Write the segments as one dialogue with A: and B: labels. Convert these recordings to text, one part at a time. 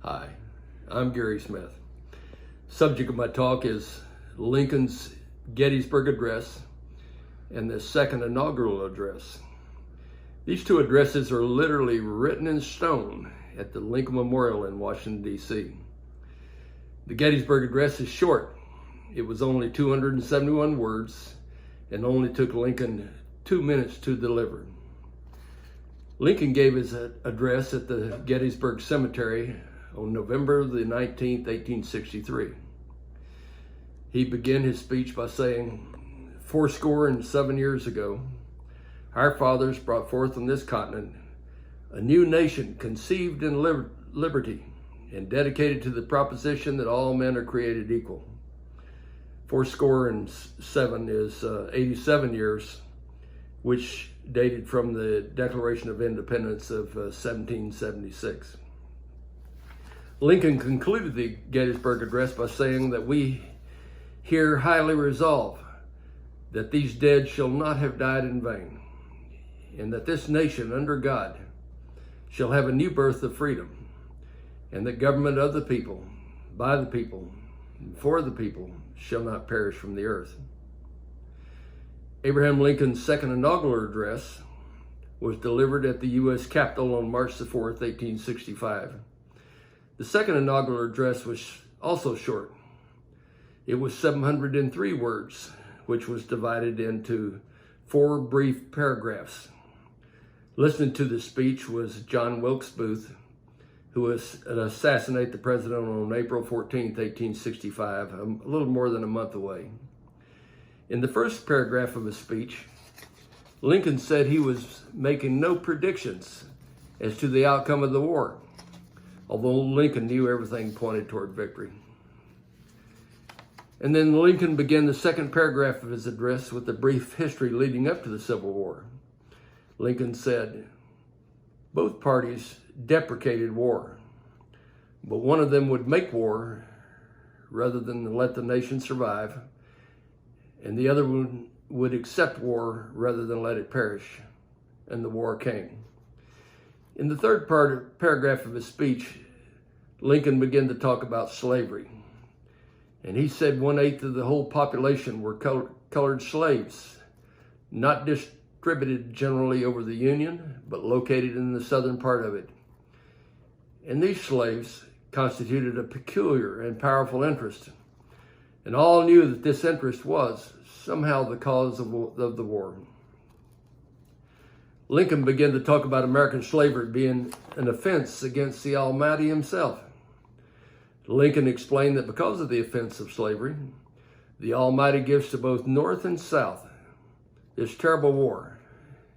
A: Hi, I'm Gary Smith. Subject of my talk is Lincoln's Gettysburg Address and the second inaugural address. These two addresses are literally written in stone at the Lincoln Memorial in Washington, D.C. The Gettysburg Address is short. It was only 271 words and only took Lincoln 2 minutes to deliver. Lincoln gave his address at the Gettysburg Cemetery on November the 19th, 1863. He began his speech by saying, 77 years ago, our fathers brought forth on this continent a new nation conceived in liberty and dedicated to the proposition that all men are created equal. 77 is 87 years, which dated from the Declaration of Independence of 1776. Lincoln concluded the Gettysburg Address by saying that we here highly resolve that these dead shall not have died in vain, and that this nation under God shall have a new birth of freedom, and that government of the people, by the people, and for the people shall not perish from the earth. Abraham Lincoln's second inaugural address was delivered at the U.S. Capitol on March the 4th, 1865. The second inaugural address was also short. It was 703 words, which was divided into 4 brief paragraphs. Listening to the speech was John Wilkes Booth, who was assassinated the president on April 14th, 1865, a little more than a month away. In the first paragraph of his speech, Lincoln said he was making no predictions as to the outcome of the war, although Lincoln knew everything pointed toward victory. And then Lincoln began the second paragraph of his address with a brief history leading up to the Civil War. Lincoln said, both parties deprecated war, but one of them would make war rather than let the nation survive, and the other one would accept war rather than let it perish, and the war came. In the third paragraph of his speech, Lincoln began to talk about slavery. And he said 1/8 of the whole population were colored slaves, not distributed generally over the Union, but located in the southern part of it. And these slaves constituted a peculiar and powerful interest. And all knew that this interest was somehow the cause of the war. Lincoln began to talk about American slavery being an offense against the Almighty himself. Lincoln explained that because of the offense of slavery, the Almighty gives to both North and South this terrible war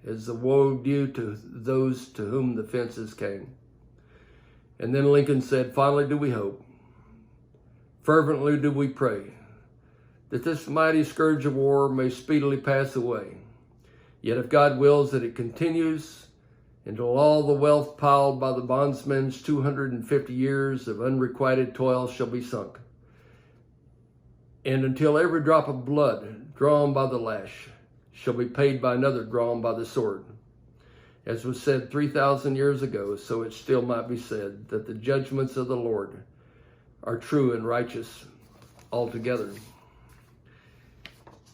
A: as the woe due to those to whom the offenses came. And then Lincoln said, finally do we hope, fervently do we pray, that this mighty scourge of war may speedily pass away. Yet if God wills that it continues until all the wealth piled by the bondsmen's 250 years of unrequited toil shall be sunk, and until every drop of blood drawn by the lash shall be paid by another drawn by the sword. As was said 3,000 years ago, so it still might be said, that the judgments of the Lord are true and righteous altogether.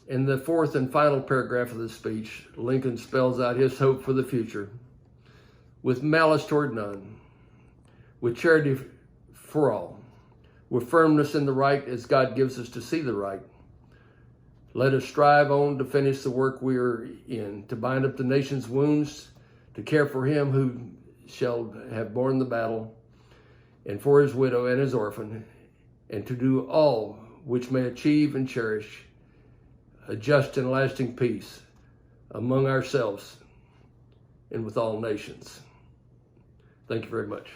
A: In the fourth and final paragraph of the speech, Lincoln spells out his hope for the future. With malice toward none, with charity for all, with firmness in the right as God gives us to see the right. Let us strive on to finish the work we are in, to bind up the nation's wounds, to care for him who shall have borne the battle, and for his widow and his orphan, and to do all which may achieve and cherish a just and lasting peace among ourselves and with all nations. Thank you very much.